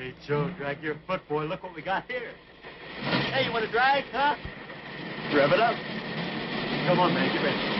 Hey, Joe, drag your foot, boy. Look what we got here. Hey, you want to drag, huh? Rev it up. Come on, man. Get ready.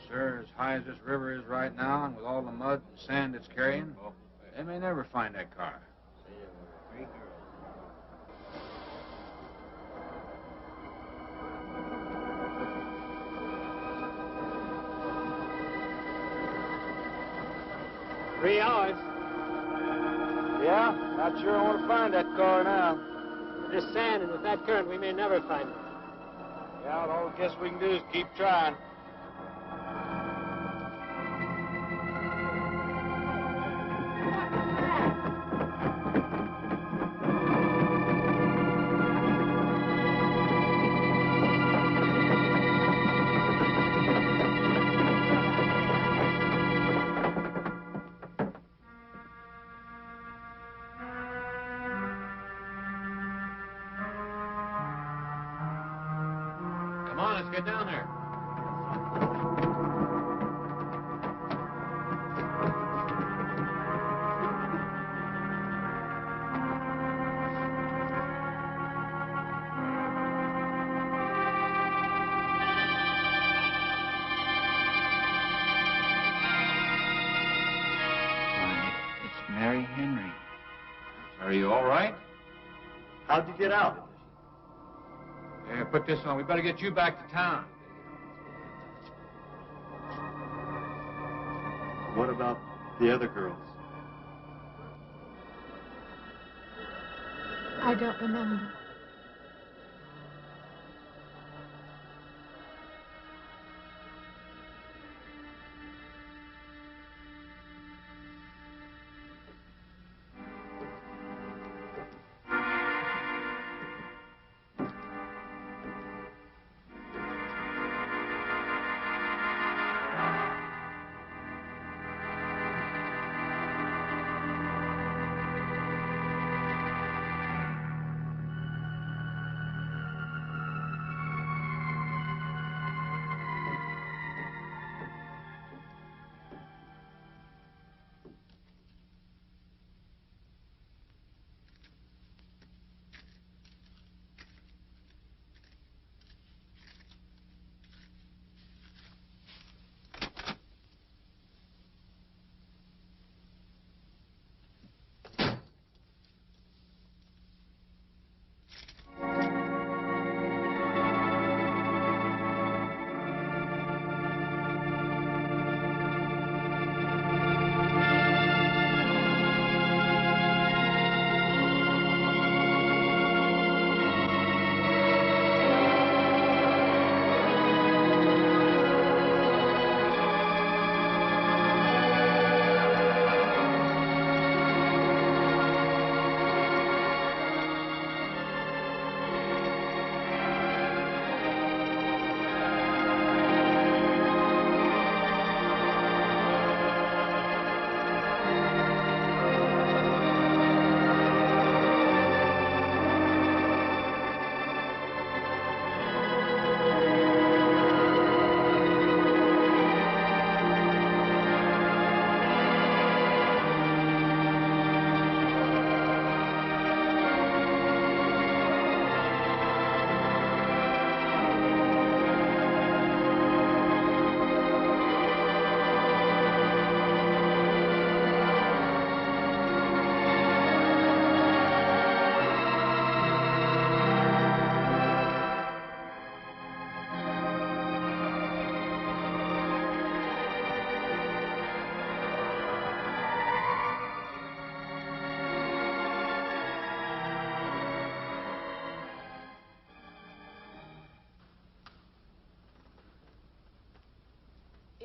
Sir, as high as this river is right now, and with all the mud and sand it's carrying, they may never find that car. Three hours. Yeah? Not sure I want to find that car now. This sand, and with that current, we may never find it. Yeah, well, all I guess we can do is keep trying. Come on, let's get down there. It's Mary Henry. Are you all right? How'd you get out? Yeah, put this on. We better get you back to town. What about the other girls? I don't remember.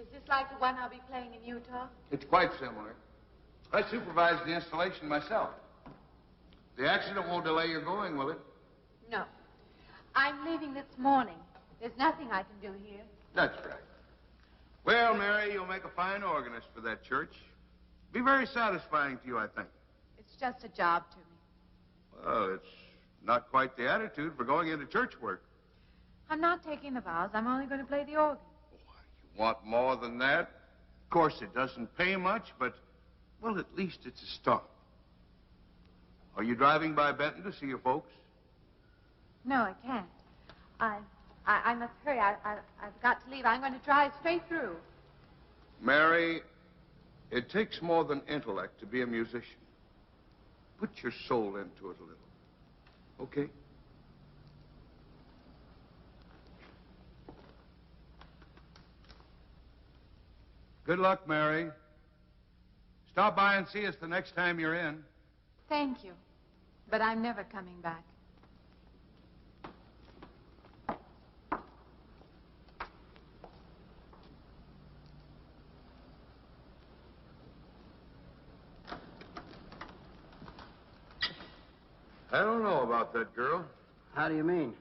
Is this like the one I'll be playing in Utah? It's quite similar. I supervised the installation myself. The accident won't delay your going, will it? No. I'm leaving this morning. There's nothing I can do here. That's right. Well, Mary, you'll make a fine organist for that church. Be very satisfying to you, I think. It's just a job to me. Well, it's not quite the attitude for going into church work. I'm not taking the vows. I'm only going to play the organ. You want more than that? Of course, it doesn't pay much, but, well, at least it's a start. Are you driving by Benton to see your folks? No, I can't. I must hurry. I've got to leave. I'm going to drive straight through. Mary, it takes more than intellect to be a musician. Put your soul into it a little. Okay? Good luck, Mary. Stop by and see us the next time you're in. Thank you. But I'm never coming back. I don't know about that girl. How do you mean?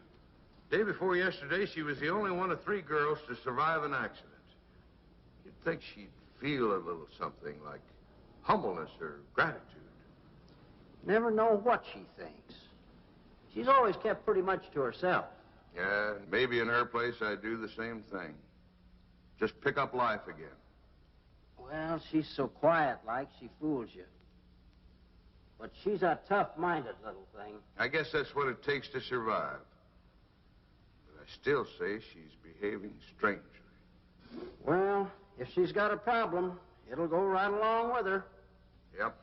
Day before yesterday, she was the only one of 3 girls to survive an accident. You'd think she'd feel a little something like humbleness or gratitude. Never know what she thinks. She's always kept pretty much to herself. Yeah, maybe in her place I'd do the same thing. Just pick up life again. Well, she's so quiet-like, she fools you. But she's a tough-minded little thing. I guess that's what it takes to survive. But I still say she's behaving strangely. Well, if she's got a problem, it'll go right along with her. Yep.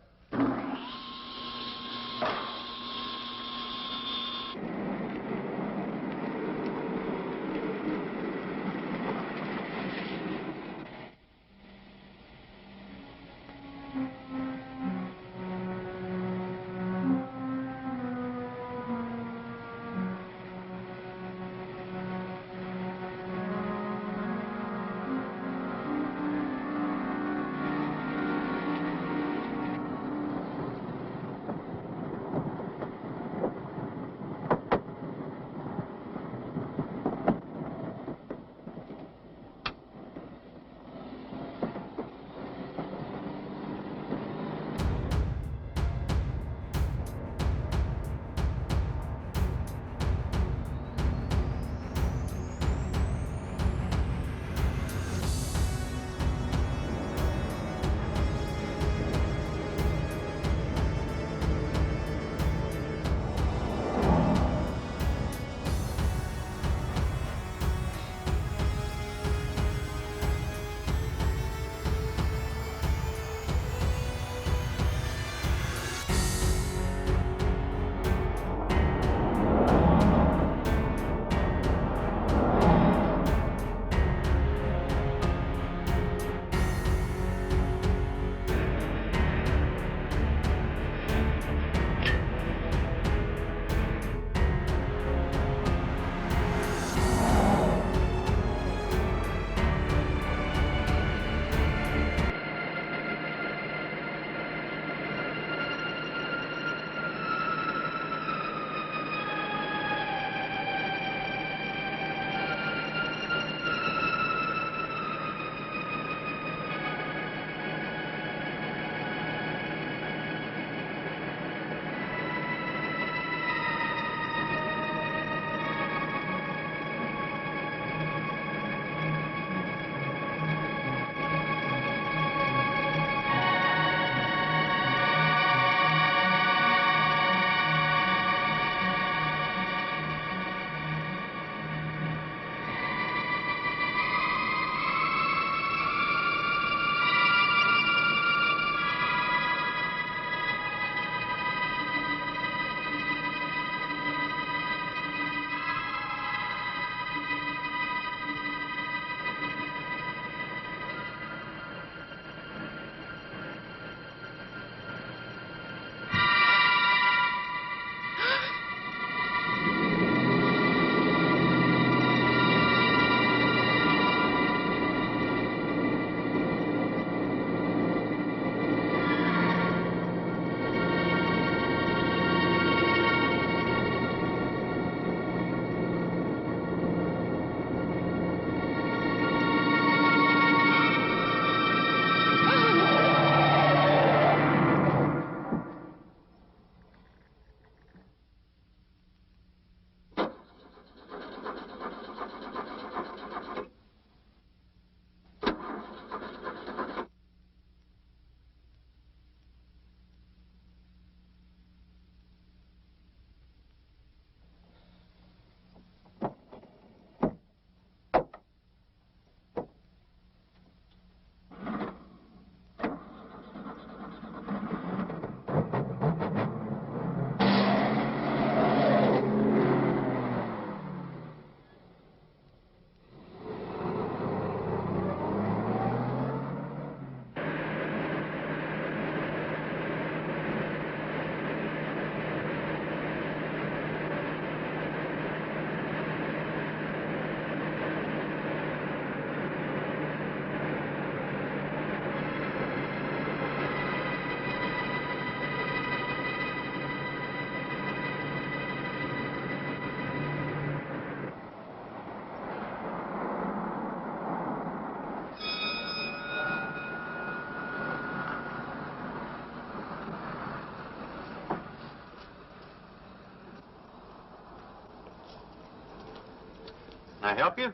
Can I help you?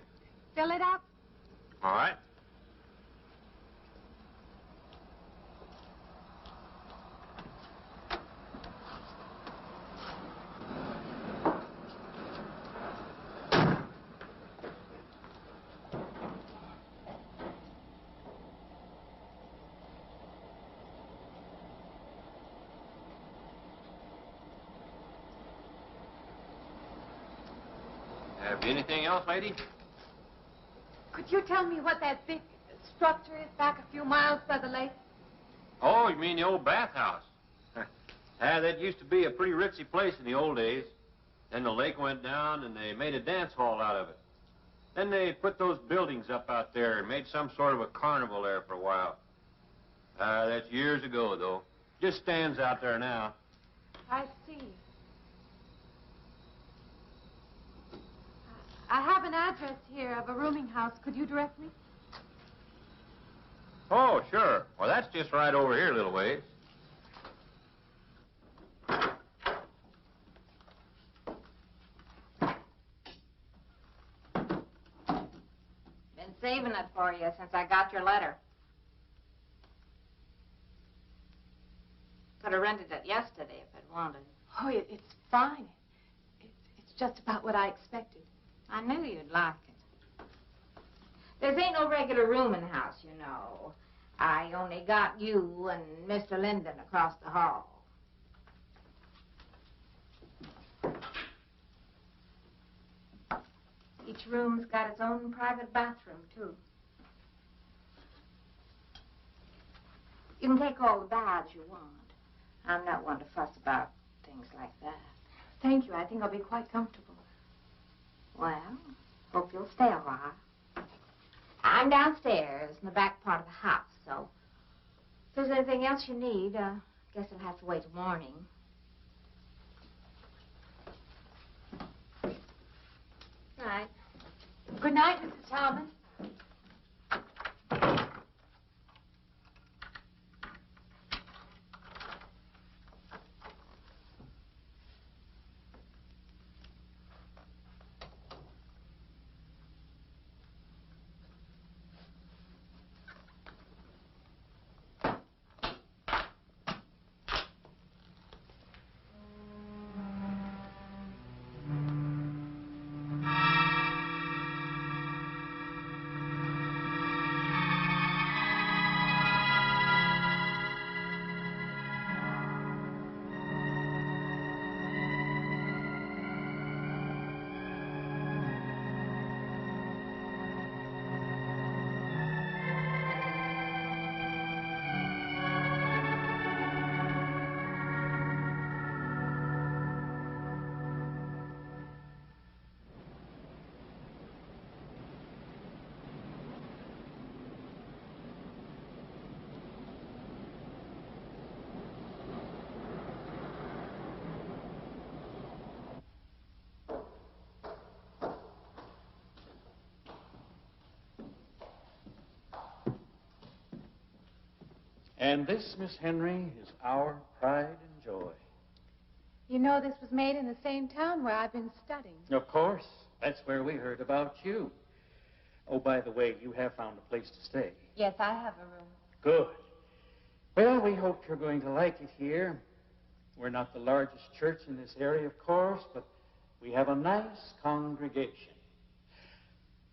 Fill it up. All right. Have anything else, lady? Could you tell me what that big structure is back a few miles by the lake? Oh, you mean the old bathhouse? That used to be a pretty ritzy place in the old days. Then the lake went down and they made a dance hall out of it. Then they put those buildings up out there and made some sort of a carnival there for a while. That's years ago, though. Just stands out there now. I see. I have an address here of a rooming house. Could you direct me? Oh, sure. Well, that's just right over here a little ways. Been saving it for you since I got your letter. Could have rented it yesterday if I'd wanted. Oh, it's fine. It's just about what I expected. I knew you'd like it. There ain't no regular room in the house, you know. I only got you and Mr. Linden across the hall. Each room's got its own private bathroom, too. You can take all the baths you want. I'm not one to fuss about things like that. Thank you. I think I'll be quite comfortable. Well, hope you'll stay a while. I'm downstairs in the back part of the house, so if there's anything else you need, guess it'll have to wait till morning. Right. Good night, Mrs. Talman. And this, Miss Henry, is our pride and joy. You know this was made in the same town where I've been studying. Of course. That's where we heard about you. Oh, by the way, you have found a place to stay. Yes, I have a room. Good. Well, we hope you're going to like it here. We're not the largest church in this area, of course, but we have a nice congregation.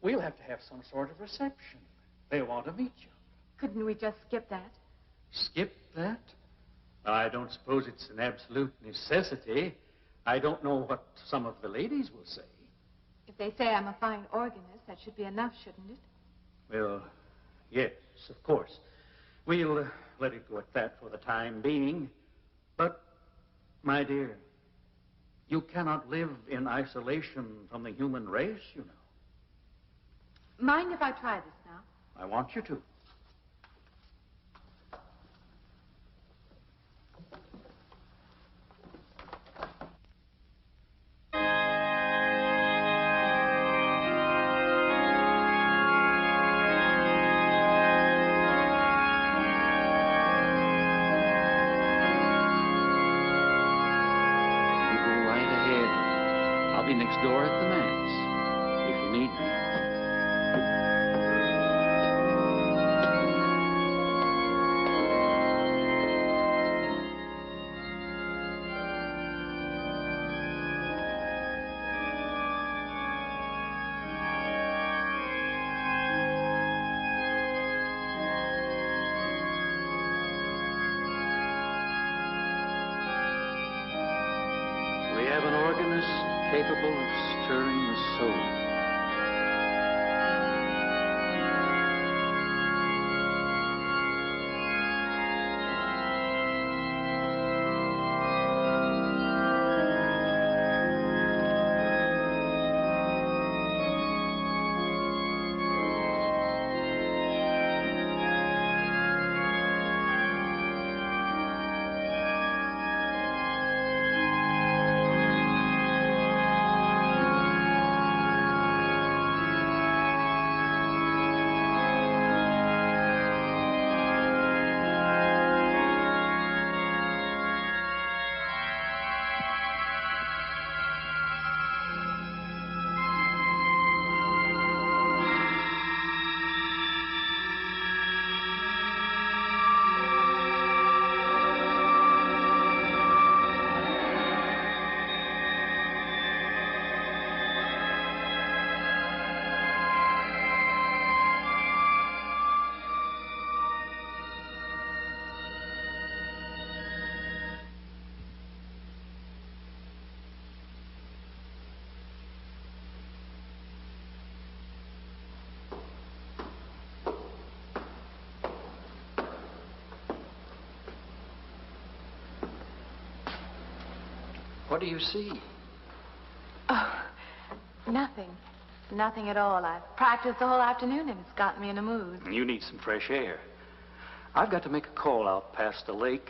We'll have to have some sort of reception. They'll want to meet you. Couldn't we just skip that? Skip that? I don't suppose it's an absolute necessity. I don't know what some of the ladies will say. If they say I'm a fine organist, that should be enough, shouldn't it? Well, yes, of course. We'll let it go at that for the time being. But, my dear, you cannot live in isolation from the human race, you know. Mind if I try this now? I want you to. Next door at the manse. If you need me. We have an organist capable of stirring the soul. What do you see? Oh, nothing. Nothing at all. I've practiced the whole afternoon and it's gotten me in a mood. You need some fresh air. I've got to make a call out past the lake.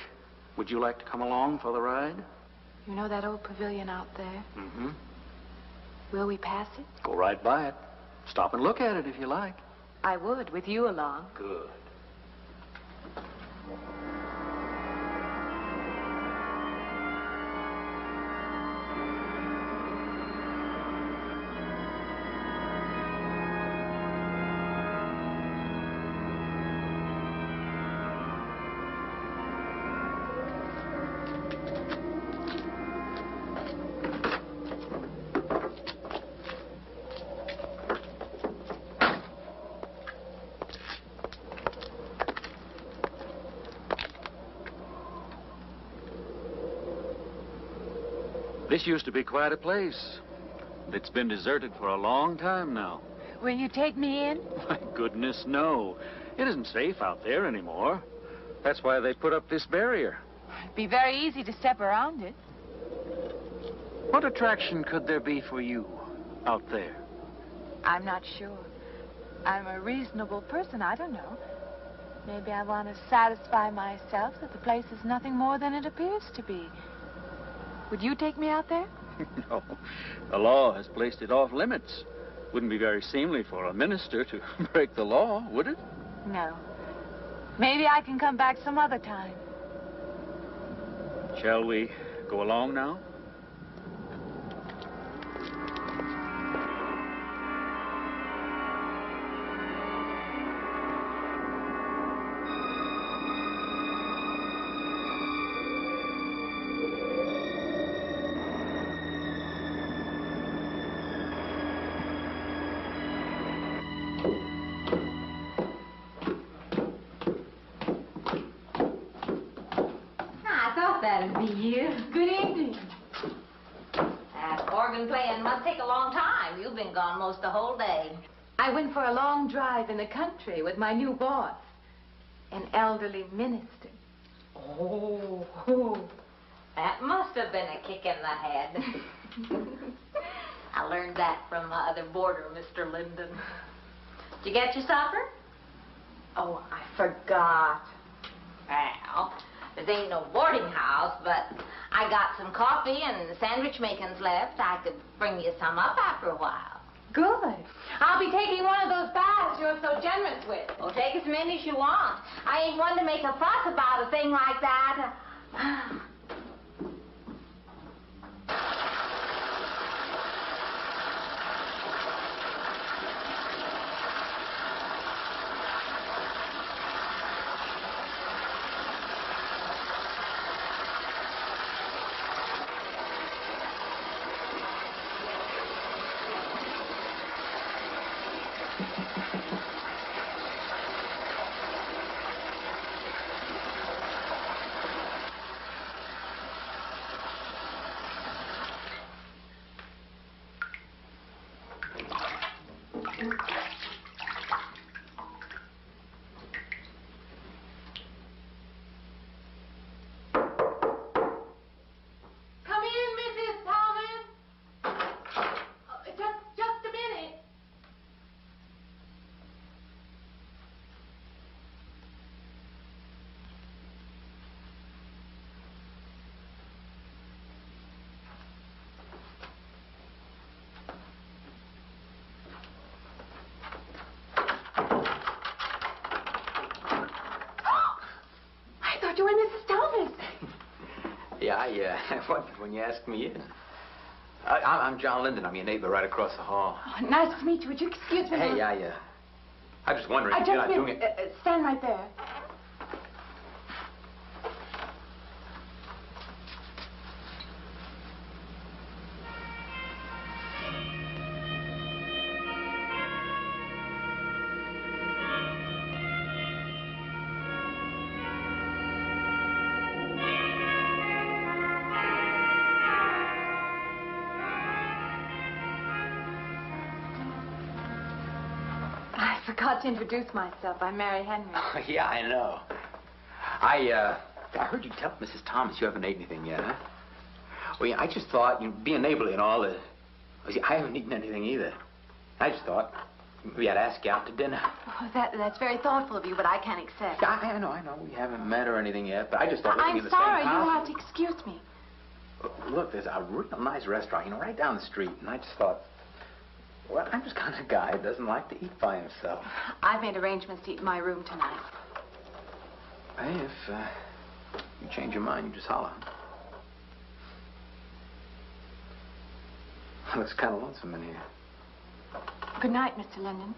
Would you like to come along for the ride? You know that old pavilion out there? Mm-hmm. Will we pass it? Go right by it. Stop and look at it if you like. I would, with you along. Good. This used to be quite a place. It's been deserted for a long time now. Will you take me in? My goodness, no. It isn't safe out there anymore. That's why they put up this barrier. It'd be very easy to step around it. What attraction could there be for you out there? I'm not sure. I'm a reasonable person. I don't know. Maybe I want to satisfy myself that the place is nothing more than it appears to be. Would you take me out there? No. The law has placed it off limits. Wouldn't be very seemly for a minister to break the law, would it? No. Maybe I can come back some other time. Shall we go along now? That'd be you. Good evening. That organ playing must take a long time. You've been gone most the whole day. I went for a long drive in the country with my new boss, an elderly minister. Oh, that must have been a kick in the head. I learned that from my other boarder, Mr. Linden. Did you get your supper? Oh, I forgot. Well, this ain't no boarding house, but I got some coffee and sandwich makings left. I could bring you some up after a while. Good. I'll be taking one of those baths you're so generous with. Well, take as many as you want. I ain't one to make a fuss about a thing like that. Come in, Mrs. Thomas. Just a minute. I thought you were Mrs. Thomas. Yeah, I wondered when you asked me in. I'm John Linden. I'm your neighbor right across the hall. Oh, nice to meet you. Would you excuse me? Hey, I'm just wondering if you're not doing it. Stand right there. I forgot to introduce myself. I'm Mary Henry. Oh, yeah, I know. I heard you tell Mrs. Thomas you haven't ate anything yet, huh? Well, yeah, I just thought, being neighborly and all, I haven't eaten anything either. I just thought we had to ask you out to dinner. Oh, that's very thoughtful of you, but I can't accept. Yeah, I know. We haven't met or anything yet, but I just thought living in I'm the sorry. same house. You'll have to excuse me. Look, there's a real nice restaurant, right down the street, and I just thought, well, I'm just kind of guy that doesn't like to eat by himself. I've made arrangements to eat in my room tonight. Hey, if you change your mind, you just holler. Looks kind of lonesome in here. Good night, Mr. Linden.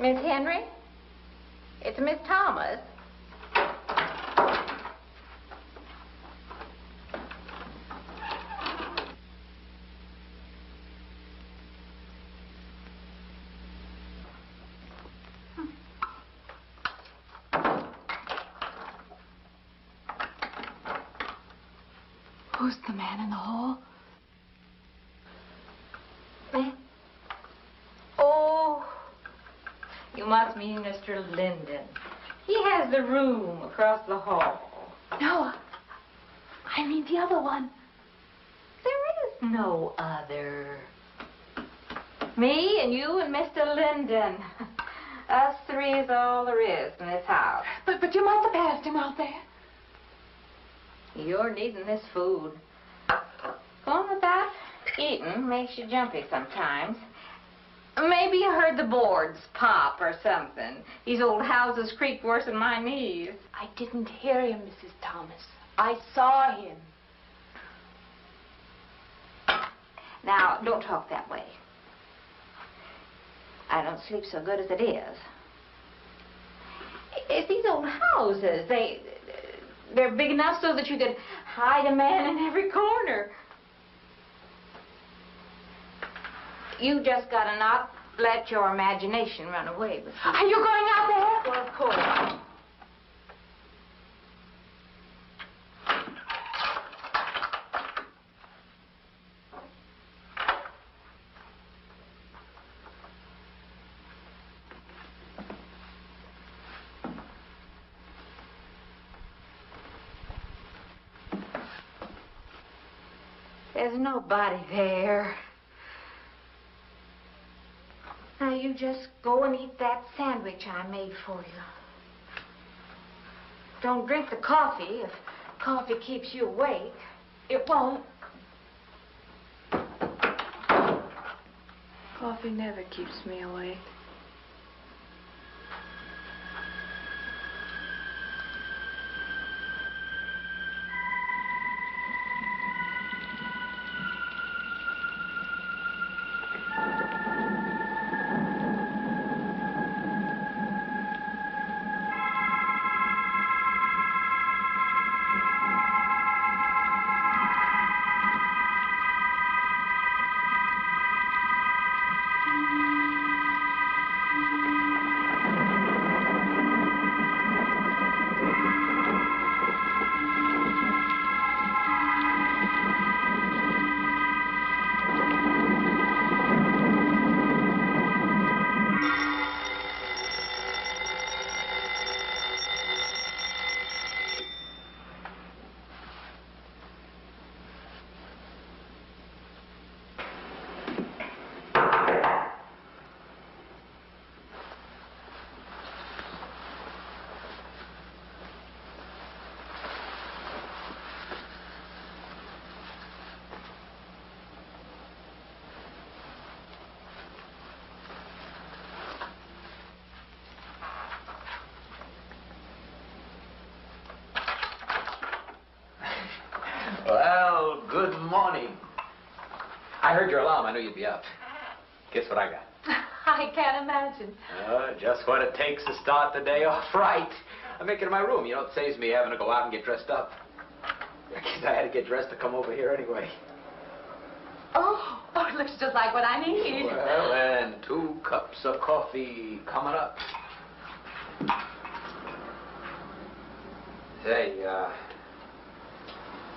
Miss Henry? It's Miss Thomas. Who's the man in the hall? Me? Oh, you must mean Mr. Linden. He has the room across the hall. No, I mean the other one. There is no other. Me and you and Mr. Linden. Us three is all there is in this house. But you must have passed him out there. You're needing this food. Going without eating makes you jumpy sometimes. Maybe you heard the boards pop or something. These old houses creak worse than my knees. I didn't hear him, Mrs. Thomas. I saw him. Now, don't talk that way. I don't sleep so good as it is. It's these old houses. They're big enough so that you could hide a man in every corner. You just gotta not let your imagination run away with you. Are you going out there? Well, of course. There's nobody there. Now, you just go and eat that sandwich I made for you. Don't drink the coffee. If coffee keeps you awake, it won't. Coffee never keeps me awake. Well, good morning. I heard your alarm. I knew you'd be up. Guess what I got? I can't imagine. Just what it takes to start the day off right. I make it in my room. You know, it saves me having to go out and get dressed up. I guess I had to get dressed to come over here anyway. Oh, it looks just like what I need. Well, and 2 cups of coffee coming up. Say,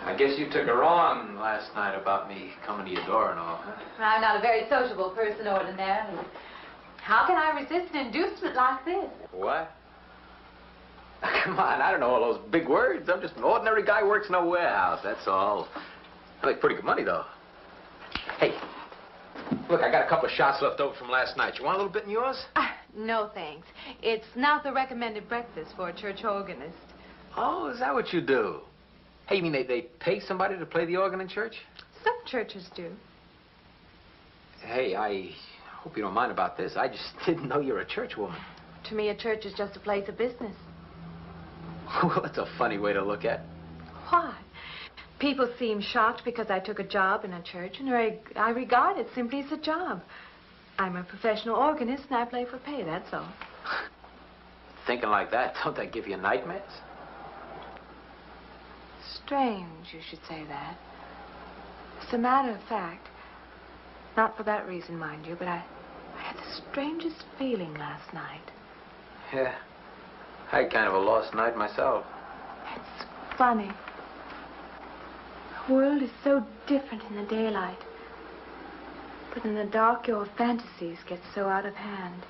I guess you took her on last night about me coming to your door and all, huh? I'm not a very sociable person ordinarily. How can I resist an inducement like this? What? Come on, I don't know all those big words. I'm just an ordinary guy who works in a warehouse, that's all. I make pretty good money, though. Hey, look, I got a couple of shots left over from last night. You want a little bit in yours? No, thanks. It's not the recommended breakfast for a church organist. Oh, is that what you do? Hey, you mean they pay somebody to play the organ in church? Some churches do. Hey, I hope you don't mind about this. I just didn't know you're a church woman. To me, a church is just a place of business. Well, that's a funny way to look at it. Why? People seem shocked because I took a job in a church, and I regard it simply as a job. I'm a professional organist, and I play for pay, that's all. Thinking like that, don't that give you nightmares? Strange you should say that. As a matter of fact, not for that reason, mind you, but I had the strangest feeling last night. Yeah, I had kind of a lost night myself. It's funny. The world is so different in the daylight. But in the dark, your fantasies get so out of hand.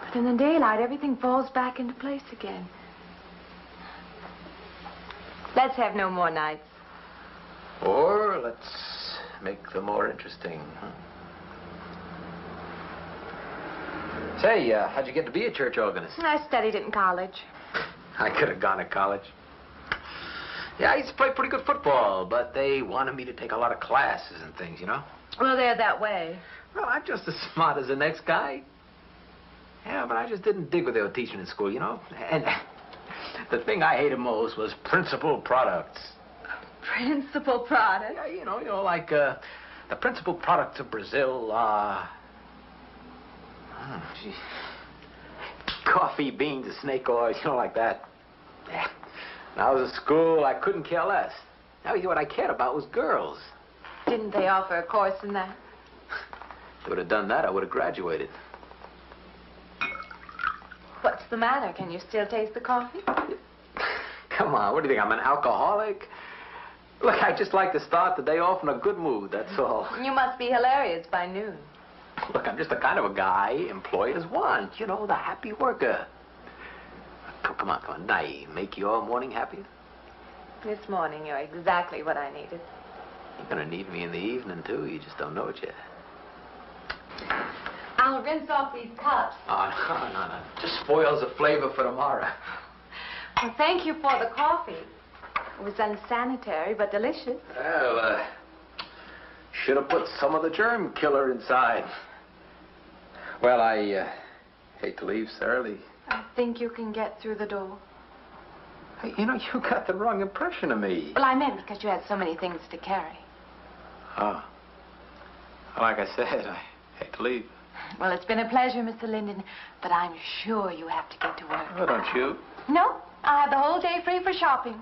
But in the daylight, everything falls back into place again. Let's have no more nights. Or let's make them more interesting, huh? Say, how'd you get to be a church organist? I studied it in college. I could have gone to college. Yeah, I used to play pretty good football, but they wanted me to take a lot of classes and things, you know? Well, they're that way. Well, I'm just as smart as the next guy. Yeah, but I just didn't dig what they were teaching in school, you know? And the thing I hated most was principal products. Principal product? Yeah, you know, like, the principal products of Brazil are... coffee, beans, and snake oil, you know, like that. Yeah. When I was at school, I couldn't care less. Now, you know, what I cared about was girls. Didn't they offer a course in that? If they would have done that, I would have graduated. What's the matter? Can you still taste the coffee? Come on, what do you think, I'm an alcoholic? Look, I just like to start the day off in a good mood, that's all. You must be hilarious by noon. Look, I'm just the kind of a guy employers want, you know, the happy worker. Come on, now, make your morning happier? This morning, you're exactly what I needed. You're gonna need me in the evening, too. You just don't know it yet. I'll rinse off these cups. Oh, no. Just spoils the flavor for tomorrow. Well, thank you for the coffee. It was unsanitary, but delicious. Well, should have put some of the germ killer inside. Well, I hate to leave so early. I think you can get through the door. Hey, you know, you got the wrong impression of me. Well, I meant because you had so many things to carry. Oh. Like I said, I hate to leave. Well, it's been a pleasure, Mr. Linden, but I'm sure you have to get to work. Oh, don't you? No, I have the whole day free for shopping.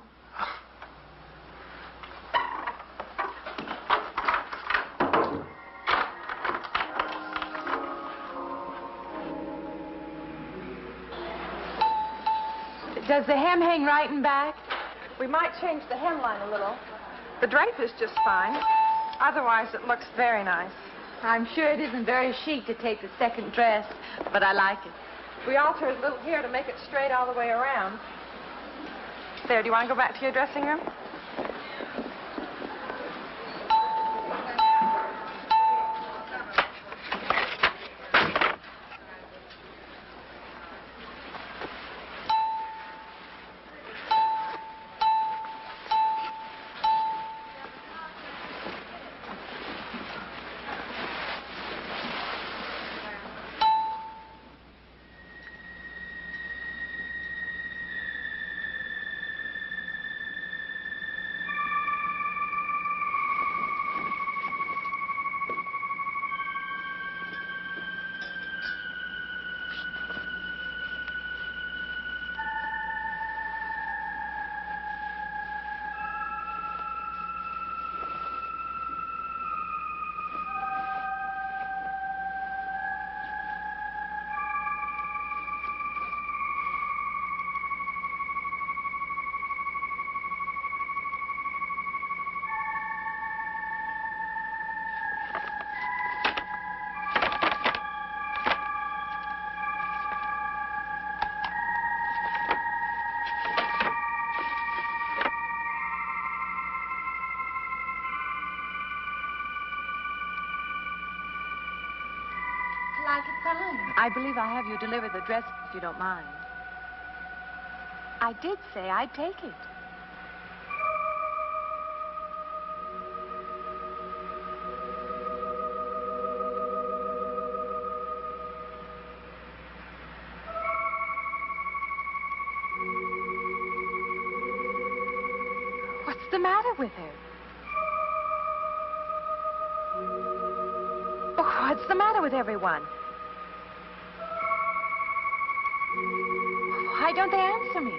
Does the hem hang right and back? We might change the hemline a little. The drape is just fine. Otherwise, it looks very nice. I'm sure it isn't very chic to take the second dress, but I like it. We alter a little here to make it straight all the way around. There, do you want to go back to your dressing room? I believe I have you deliver the dress, if you don't mind. I did say I'd take it. What's the matter with her? Oh, what's the matter with everyone? Why don't they answer me?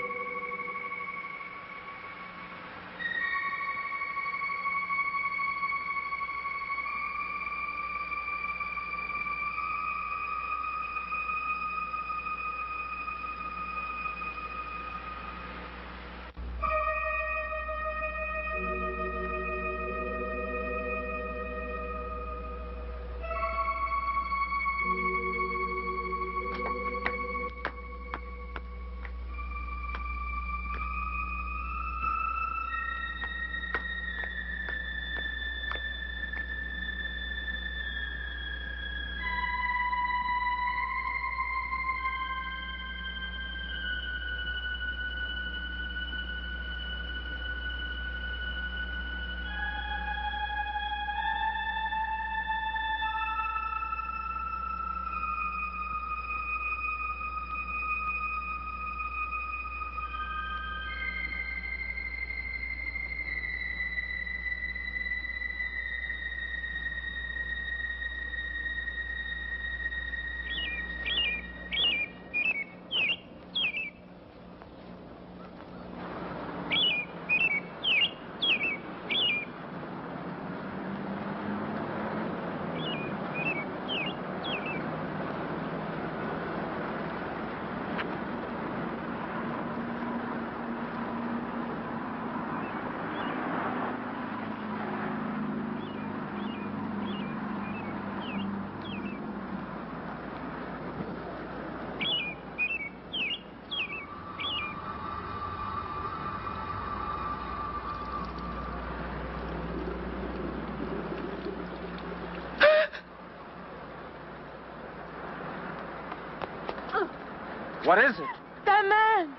What is it? That man.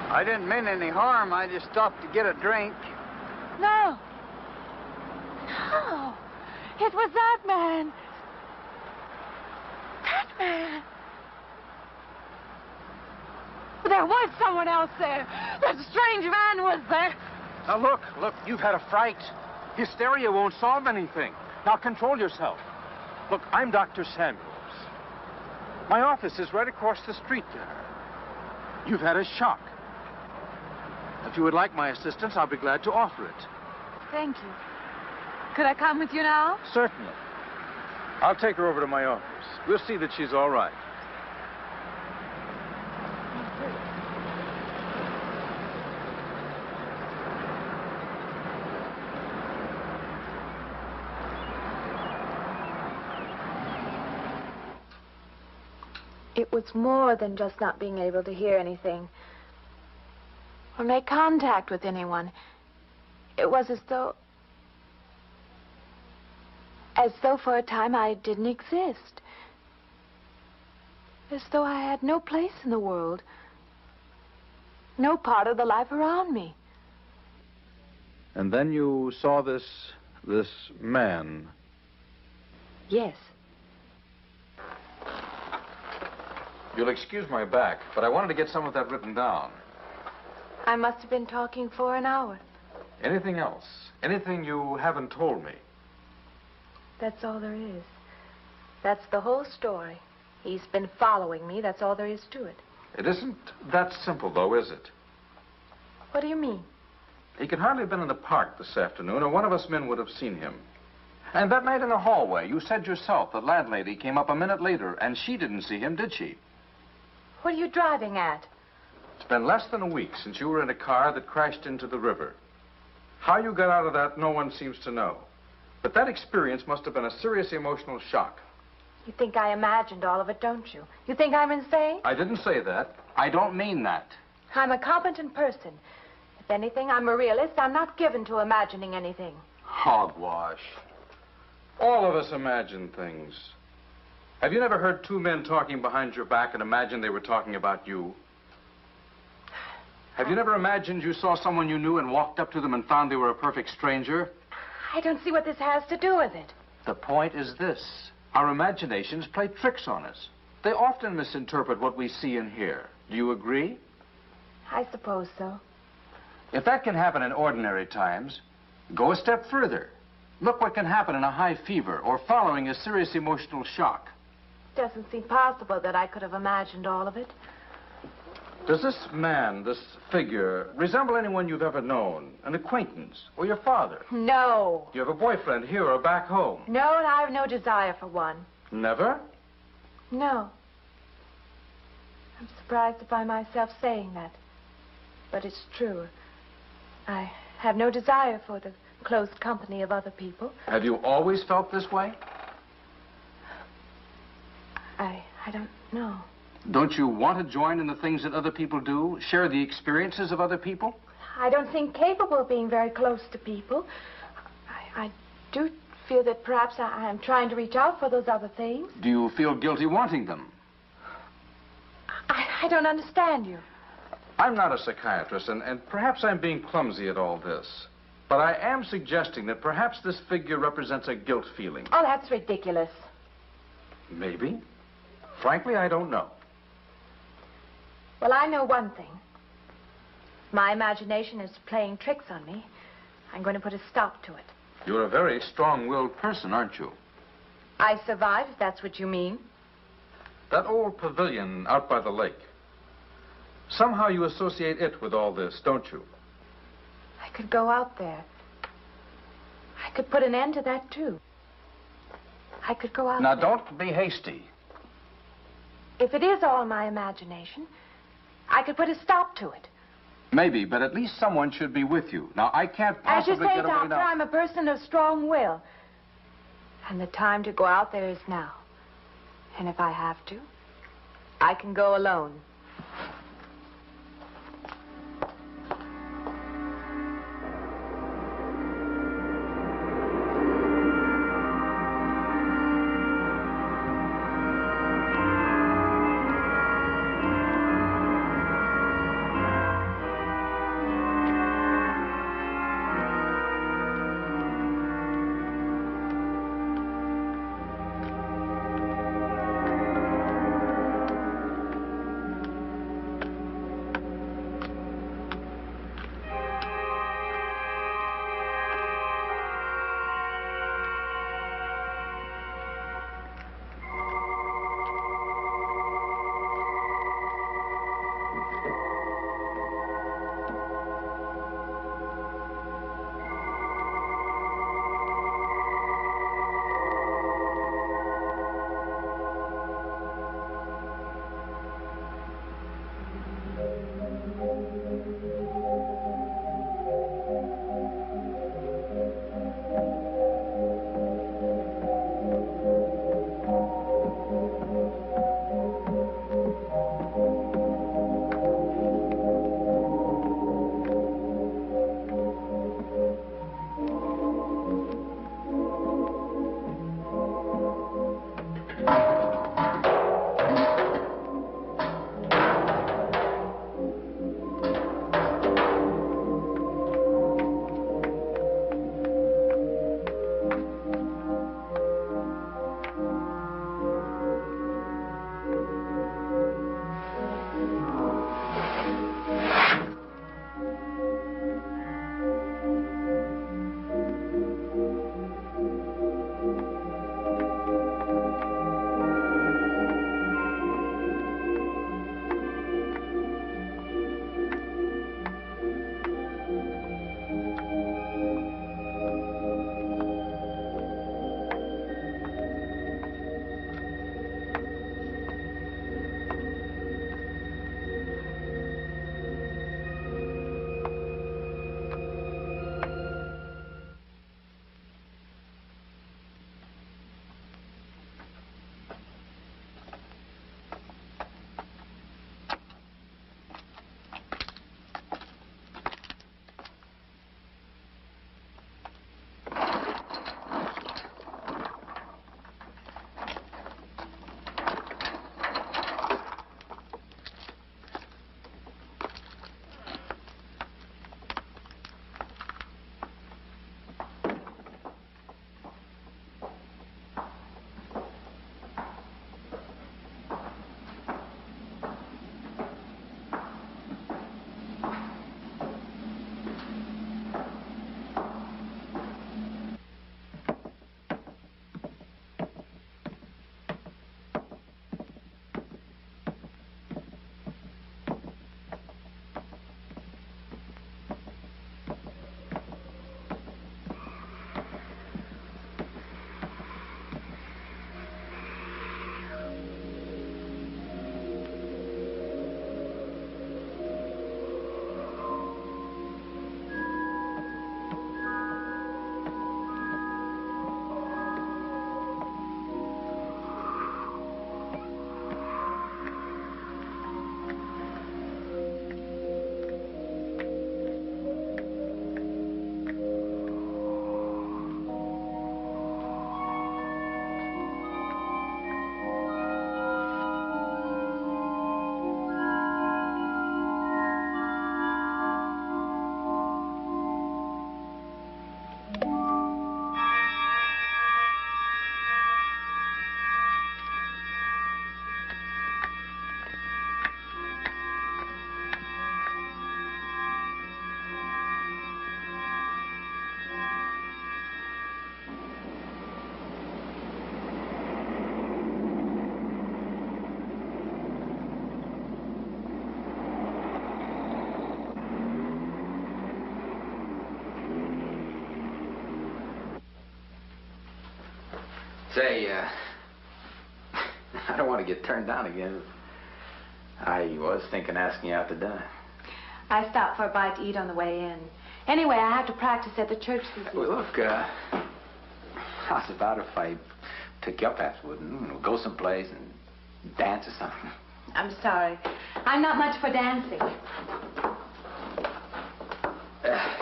I didn't mean any harm. I just stopped to get a drink. No. No. It was that man. That man. There was someone else there. That strange man was there. Now, look, you've had a fright. Hysteria won't solve anything. Now, control yourself. Look, I'm Dr. Samuels. My office is right across the street there. You've had a shock. If you would like my assistance, I'll be glad to offer it. Thank you. Could I come with you now? Certainly. I'll take her over to my office. We'll see that she's all right. It was more than just not being able to hear anything or make contact with anyone. It was as though for a time I didn't exist. As though I had no place in the world. No part of the life around me. And then you saw this man. Yes. You'll excuse my back, but I wanted to get some of that written down. I must have been talking for an hour. Anything else? Anything you haven't told me? That's all there is. That's the whole story. He's been following me. That's all there is to it. It isn't that simple, though, is it? What do you mean? He could hardly have been in the park this afternoon, or one of us men would have seen him. And that night in the hallway, you said yourself the landlady came up a minute later, and she didn't see him, did she? What are you driving at? It's been less than a week since you were in a car that crashed into the river. How you got out of that, no one seems to know. But that experience must have been a serious emotional shock. You think I imagined all of it, don't you? You think I'm insane? I didn't say that. I don't mean that. I'm a competent person. If anything, I'm a realist. I'm not given to imagining anything. Hogwash. All of us imagine things. Have you never heard two men talking behind your back and imagined they were talking about you? Have you never imagined you saw someone you knew and walked up to them and found they were a perfect stranger? I don't see what this has to do with it. The point is this. Our imaginations play tricks on us. They often misinterpret what we see and hear. Do you agree? I suppose so. If that can happen in ordinary times, go a step further. Look what can happen in a high fever or following a serious emotional shock. It doesn't seem possible that I could have imagined all of it. Does this man, this figure, resemble anyone you've ever known? An acquaintance? Or your father? No. Do you have a boyfriend here or back home? No, and I have no desire for one. Never? No. I'm surprised to find myself saying that. But it's true. I have no desire for the close company of other people. Have you always felt this way? I don't know. Don't you want to join in the things that other people do? Share the experiences of other people? I don't seem capable of being very close to people. I do feel that perhaps I am trying to reach out for those other things. Do you feel guilty wanting them? I don't understand you. I'm not a psychiatrist, and perhaps I'm being clumsy at all this. But I am suggesting that perhaps this figure represents a guilt feeling. Oh, that's ridiculous. Maybe. Frankly, I don't know. Well, I know one thing. My imagination is playing tricks on me. I'm going to put a stop to it. You're a very strong-willed person, aren't you? I survive, if that's what you mean. That old pavilion out by the lake. Somehow you associate it with all this, don't you? I could go out there. I could put an end to that, too. I could go out Now, there. don't be hasty. If it is all my imagination, I could put a stop to it. Maybe, but at least someone should be with you. Now, I can't As you possibly say, get away Doctor, now. I'm a person of strong will. And the time to go out there is now. And if I have to, I can go alone. Say, I don't want to get turned down again. I was thinking asking you out to dinner. I stopped for a bite to eat on the way in. Anyway, I have to practice at the church this evening. Well, look, how's about if I took you up afterward and go someplace and dance or something? I'm sorry. I'm not much for dancing.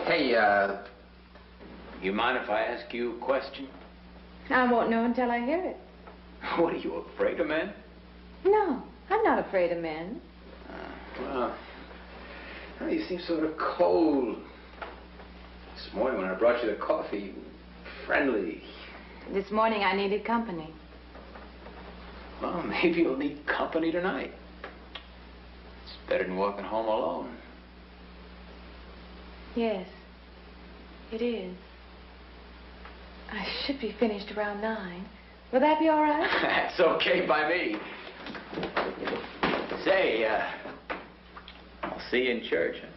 Hey, you mind if I ask you a question? I won't know until I hear it. What, are you afraid of men? No, I'm not afraid of men. Well, you seem sort of cold. This morning when I brought you the coffee, friendly. This morning I needed company. Well, maybe you'll need company tonight. It's better than walking home alone. Yes, it is. I should be finished around 9. Will that be all right? That's okay by me. Say, I'll see you in church, huh?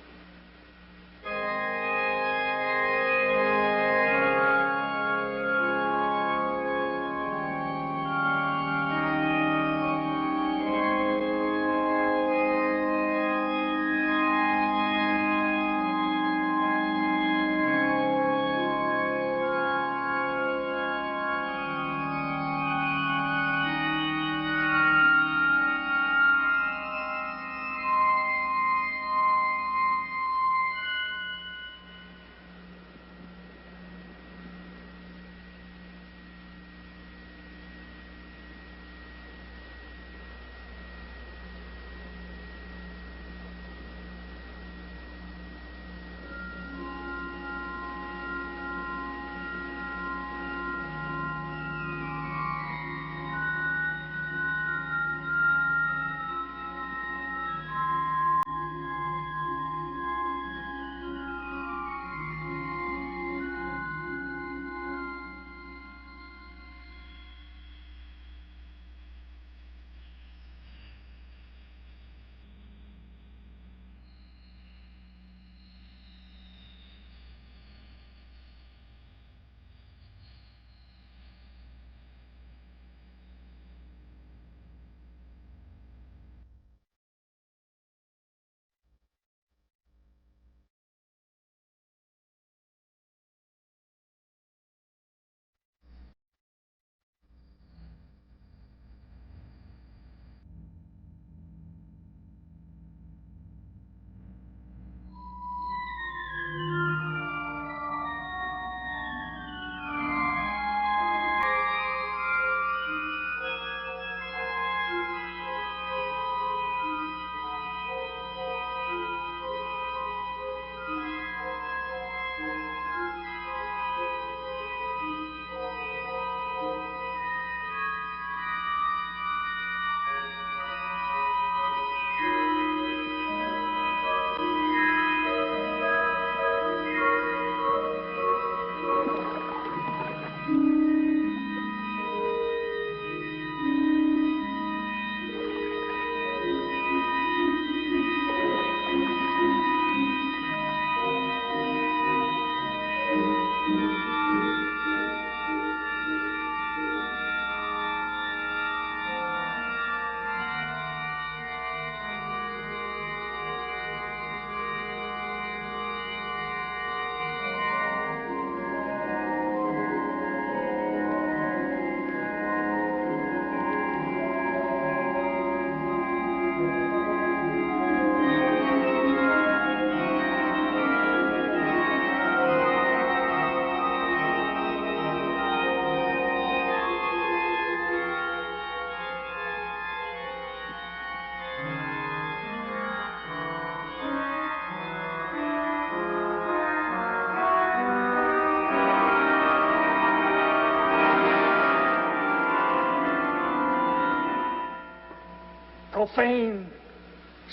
Profane,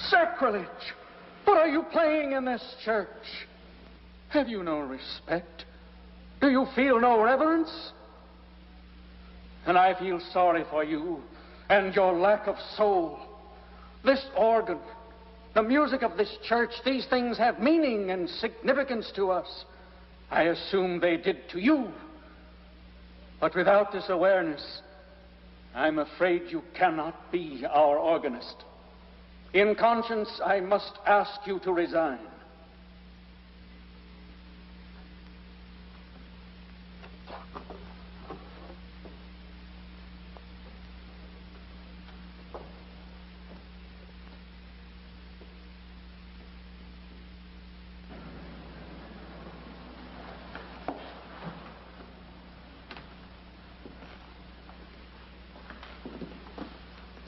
sacrilege. What are you playing in this church? Have you no respect? Do you feel no reverence? And I feel sorry for you and your lack of soul. This organ, the music of this church, these things have meaning and significance to us. I assume they did to you. But without this awareness, I'm afraid you cannot be our organist. In conscience, I must ask you to resign.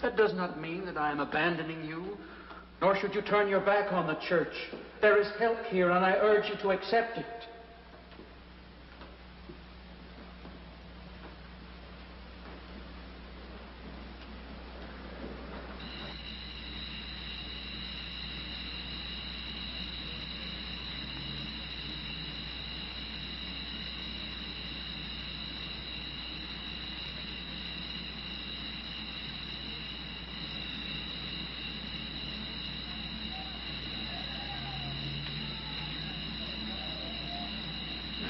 That does not mean that I am abandoning you, nor should you turn your back on the church. There is help here, and I urge you to accept it.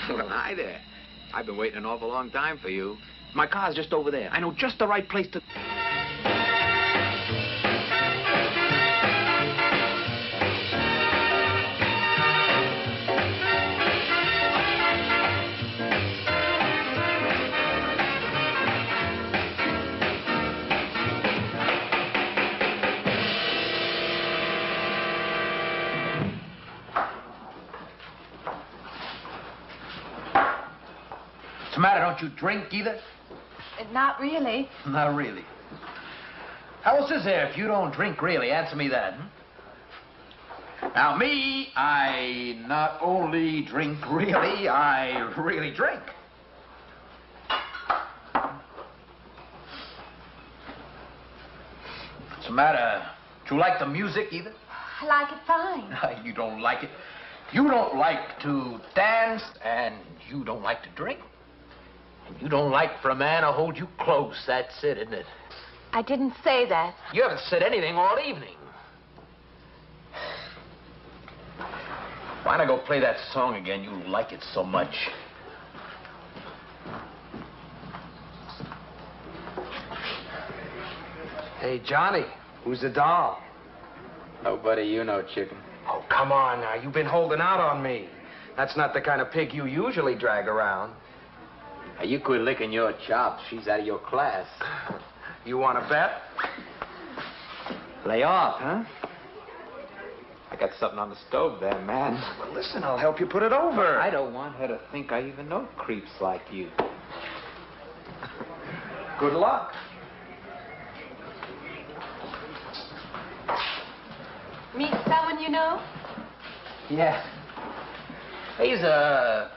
Well, hi there. I've been waiting an awful long time for you. My car's just over there. I know just the right place to... What's the matter? Don't you drink either? Not really. Not really. How else is there if you don't drink really? Answer me that. Now, me, I not only drink really, I really drink. What's the matter? Do you like the music either? I like it fine. You don't like it. You don't like to dance, and you don't like to drink. And you don't like for a man to hold you close. That's it, isn't it? I didn't say that. You haven't said anything all evening. Why not go play that song again? You like it so much. Hey, Johnny, who's the doll? Nobody you know, chicken. Oh, come on now. You've been holding out on me. That's not the kind of pig you usually drag around. Now, you quit licking your chops. She's out of your class. You want to bet? Lay off, huh? I got something on the stove there, man. Well, listen, I'll help you put it over. I don't want her to think I even know creeps like you. Good luck. Meet someone you know? Yeah. He's a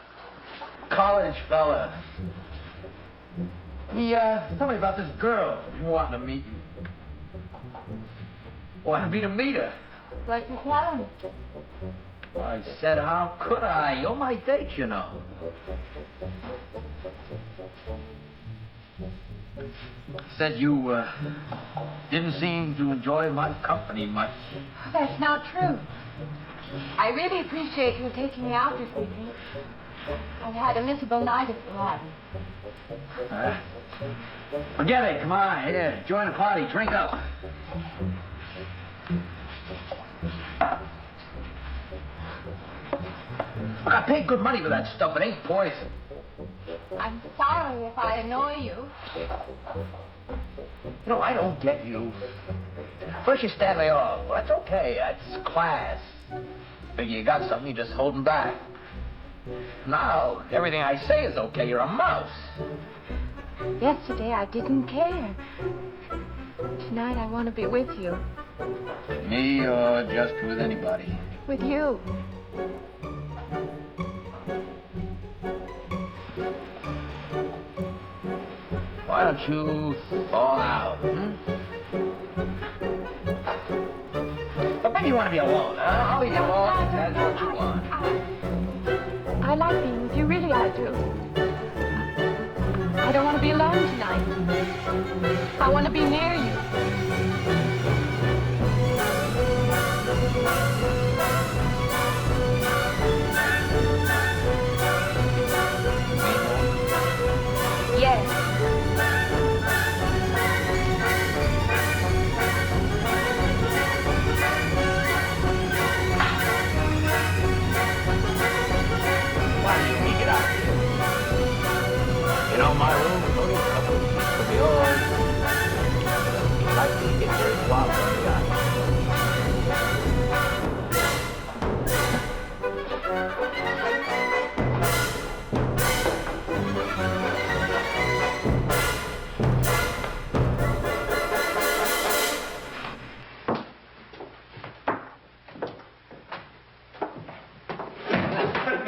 college fella. He told me about this girl who wanted to meet you. Wanted me to meet her. Like you can. I said, how could I? You're my date, you know. Said you didn't seem to enjoy my company much. That's not true. I really appreciate you taking me out this evening. I've had a miserable night at the lobby. Forget it. Come on. Here, join the party. Drink up. Look, I paid good money for that stuff. It ain't poison. I'm sorry if I annoy you. You know, I don't get you. First you stand me off. Well, that's okay. That's class. Figure you got something, you just holding back. Now, everything I say is okay. You're a mouse. Yesterday I didn't care. Tonight I want to be with you. Me or just with anybody? With you. Why don't you fall out, But maybe you want to be alone, huh? I'll leave you alone if that's what you want. I like being with you, really I do. I don't want to be alone tonight. I want to be near you. Yes.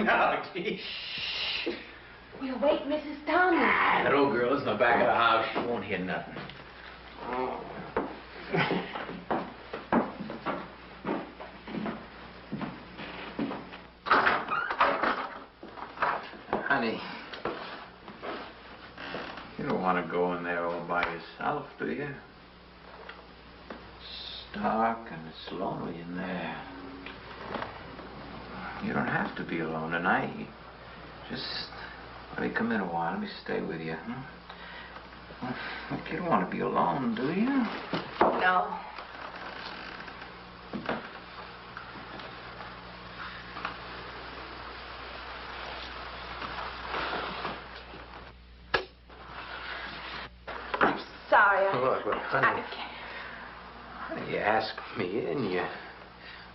now, gee. We'll wake Mrs. Thomas. That old girl is in the back of the house. She won't hear nothing. Honey, you don't want to go in there all by yourself, do you? It's dark and it's lonely in there. You don't have to be alone tonight. Just let me come in a while. Let me stay with you. Look, you don't want to be alone, do you? No. I'm sorry. Look, honey. Honey, you asked me in. You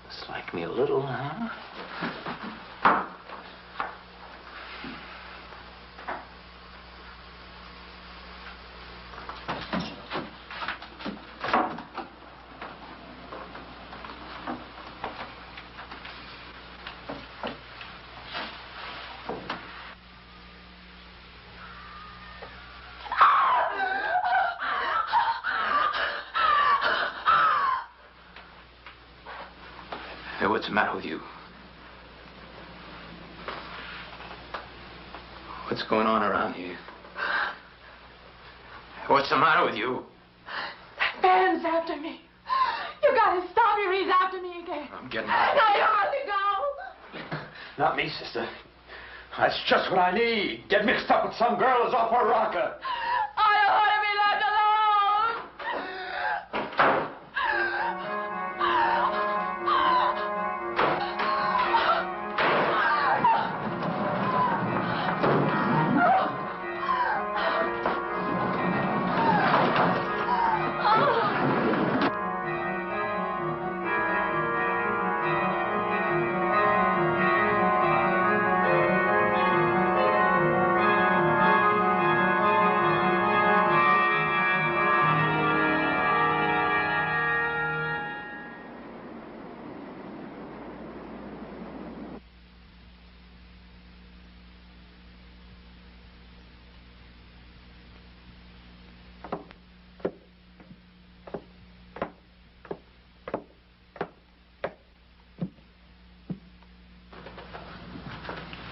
must like me a little, huh? Hey, what's the matter with you? What's going on around here? What's the matter with you? That man's after me. You gotta stop him. He's after me again. I'm getting out. Now you have to go. Not me, sister. That's just what I need. Get mixed up with some girl who's off her rocker. I don't want to be left alone.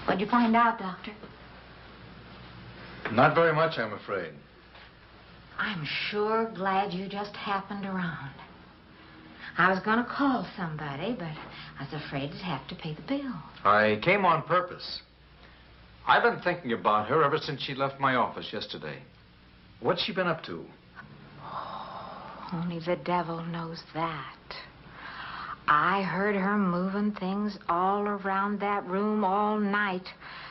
What'd you find out, Doctor? Not very much, I'm afraid. I'm sure glad you just happened around. I was going to call somebody, but I was afraid I'd have to pay the bill. I came on purpose. I've been thinking about her ever since she left my office yesterday. What's she been up to? Only the devil knows that. I heard her moving things all around that room all night.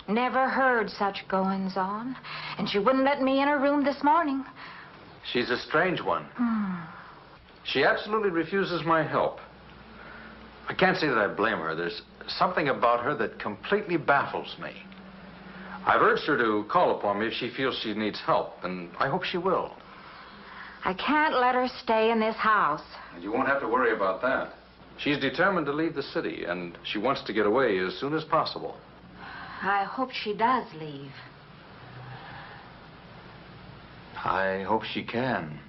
Never heard such goings on. And she wouldn't let me in her room this morning. She's a strange one. She absolutely refuses my help. I can't say that I blame her. There's something about her that completely baffles me. I've urged her to call upon me if she feels she needs help, and I hope she will. I can't let her stay in this house. You won't have to worry about that. She's determined to leave the city, and she wants to get away as soon as possible. I hope she does leave. I hope she can.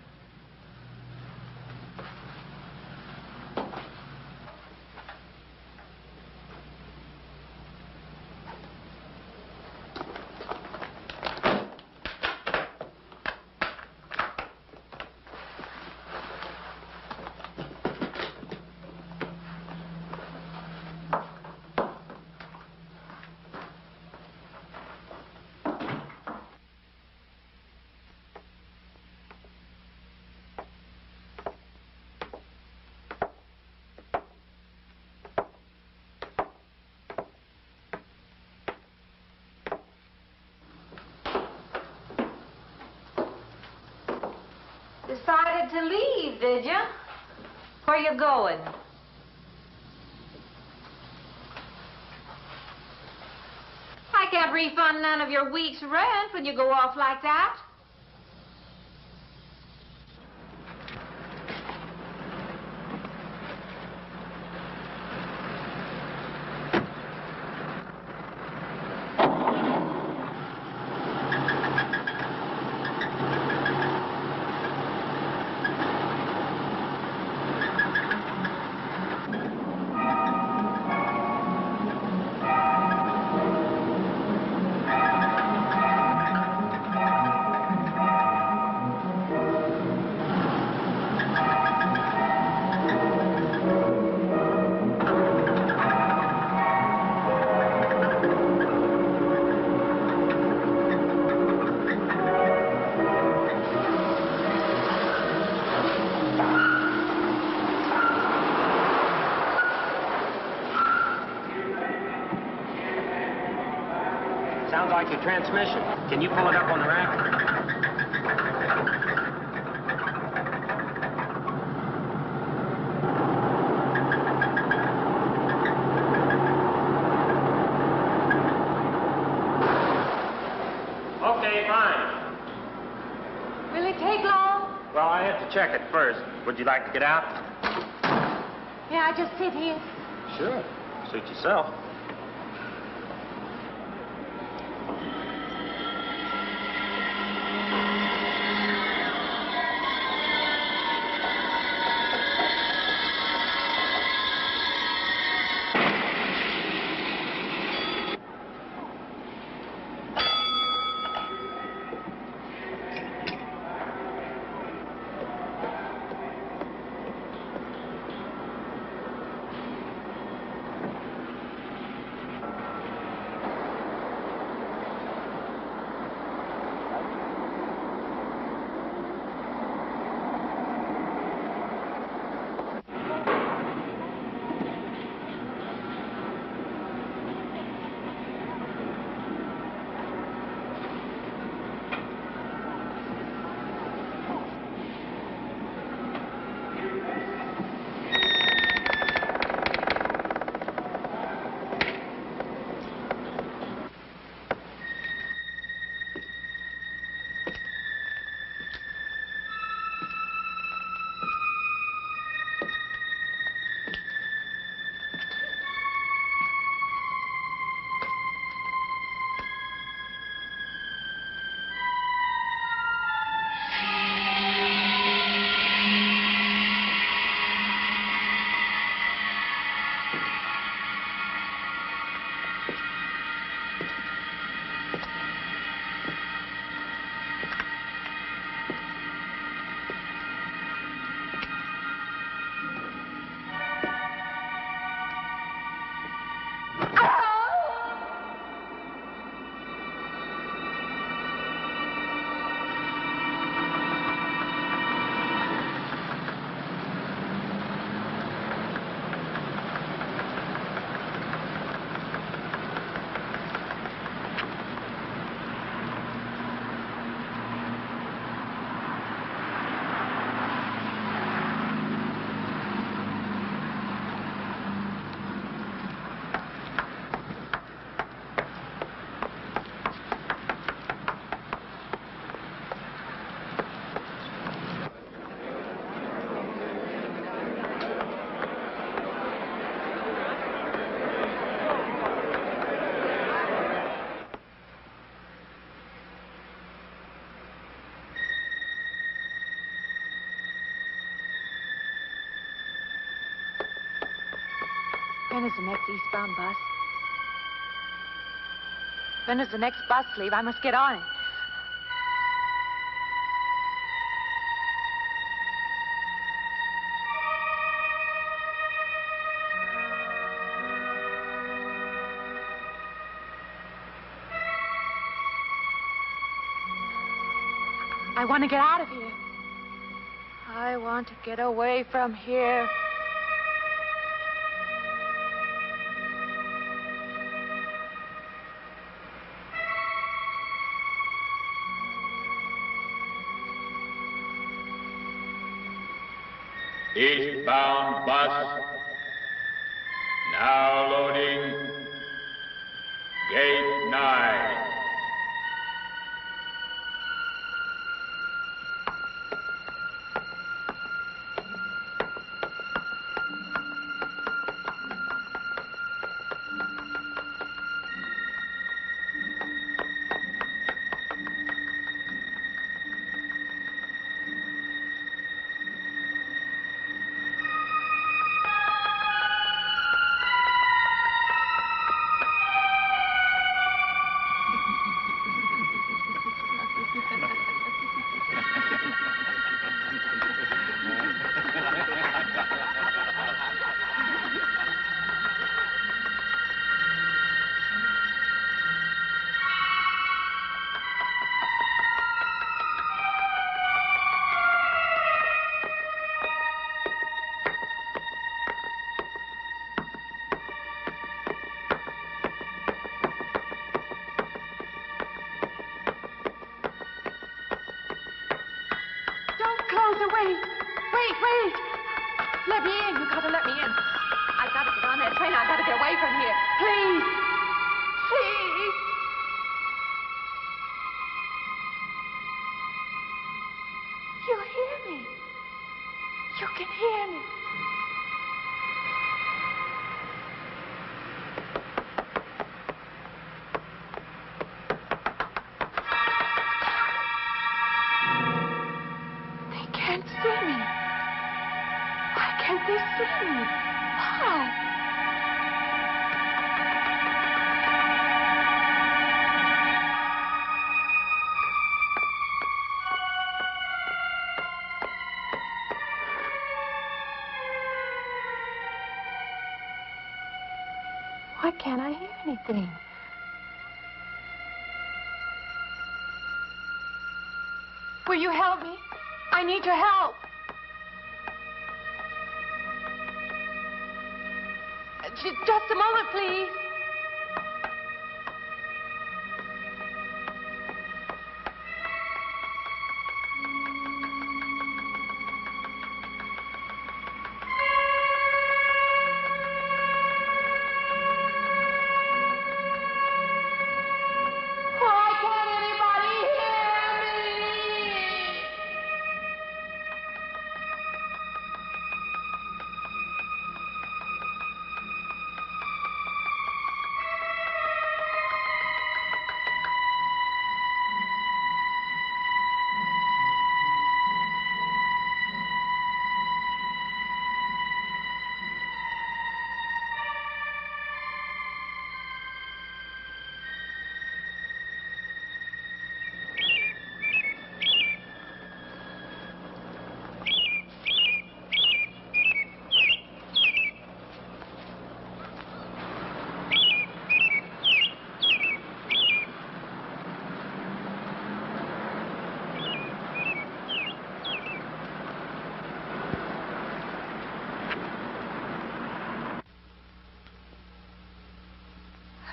Decided to leave, did you? Where you going? I can't refund none of your week's rent when you go off like that. Sounds like your transmission. Can you pull it up on the rack? Okay, fine. Will it take long? Well, I have to check it first. Would you like to get out? Yeah, I just sit here. Sure. Suit yourself. When is the next eastbound bus? When does the next bus leave? I must get on it. I want to get out of here. I want to get away from here. Eastbound bus, now loading, gate 9. closer. Wait. Wait. Let me in. You gotta let me in. I gotta get on that train. I gotta get away from here. Please. Please. You hear me. You can hear me. They can't see me. Why can't they see me? Why? Why can't I hear anything? Will you help me? I need your help. Just a moment, please. Why can't anybody hear me?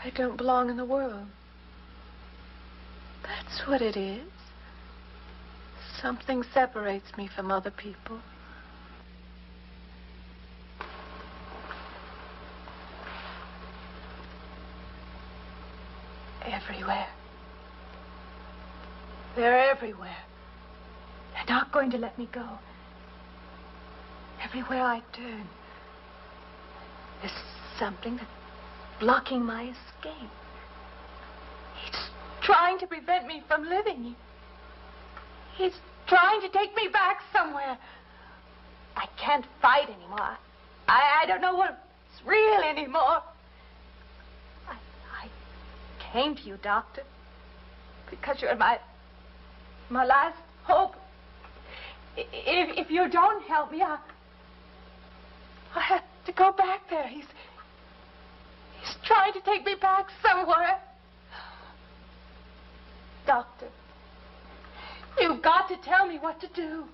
I don't belong in the world. That's what it is. Something separates me from other people. Everywhere. They're everywhere. They're not going to let me go. Everywhere I turn, there's something that's blocking my escape. He's trying to prevent me from living. He's trying to take me back somewhere. I can't fight anymore. I don't know what's real anymore. I came to you, Doctor, because you're my last hope. If you don't help me, I have to go back there. He's trying to take me back somewhere. Doctor, you've got to tell me what to do.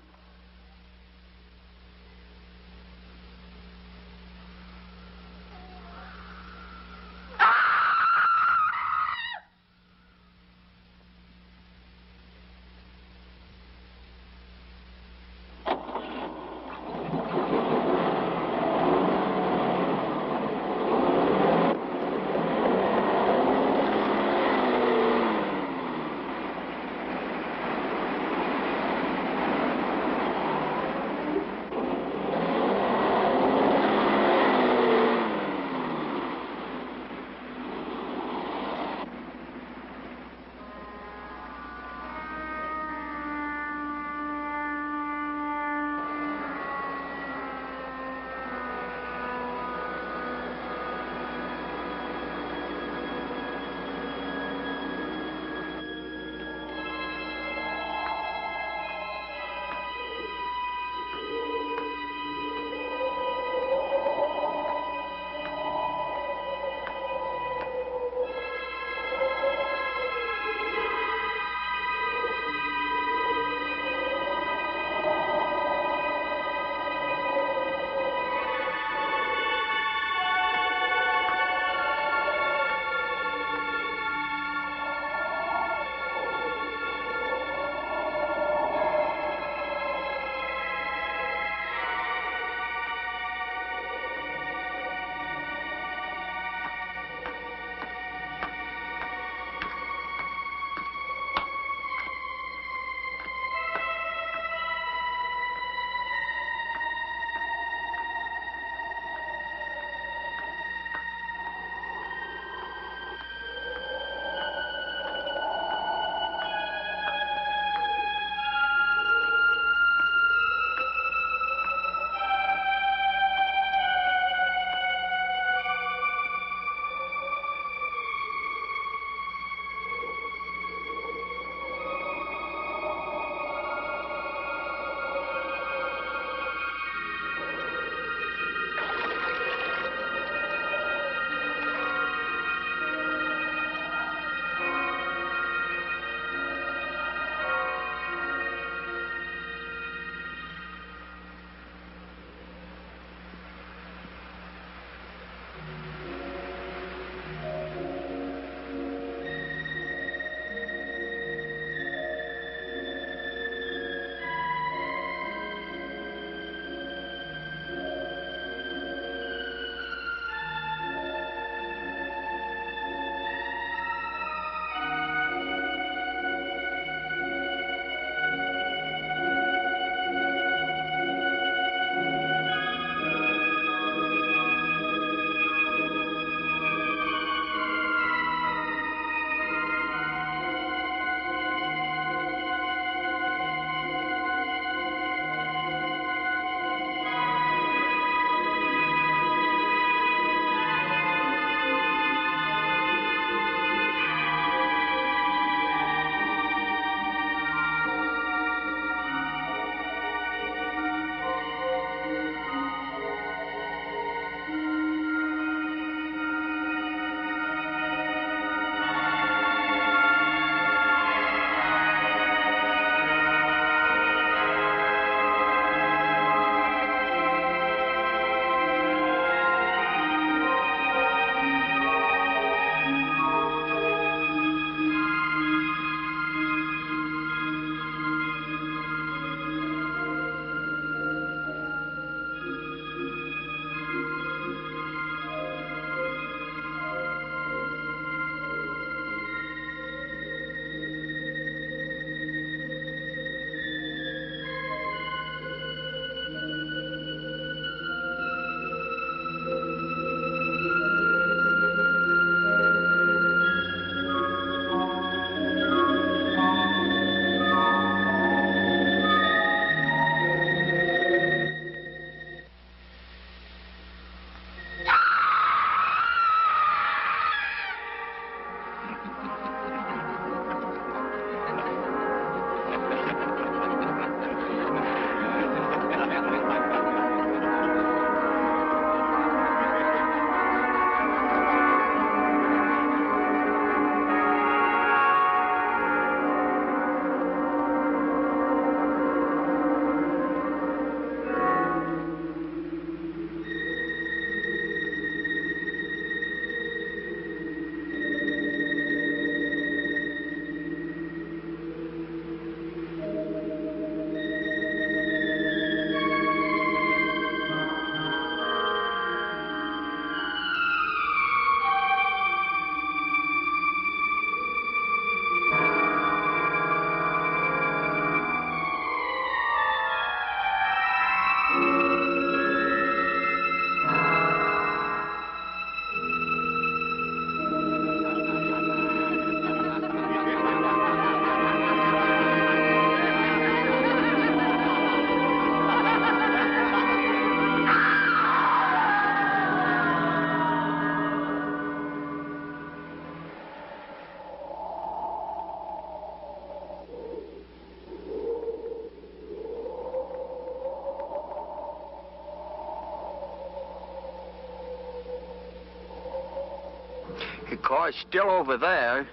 the car's still over there.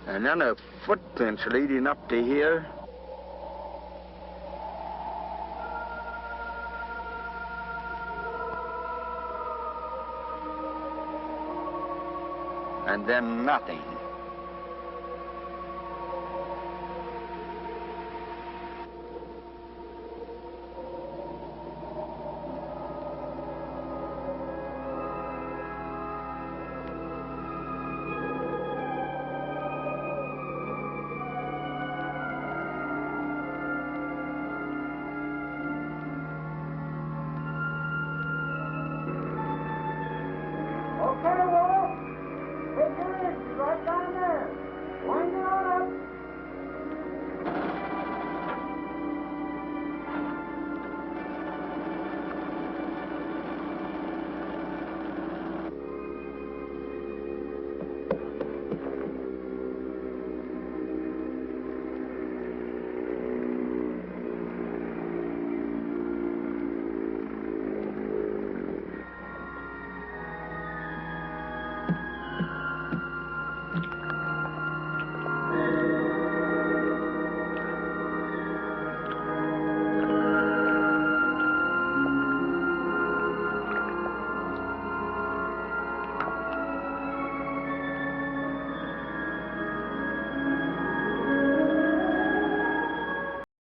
And then the footprints leading up to here. And then nothing.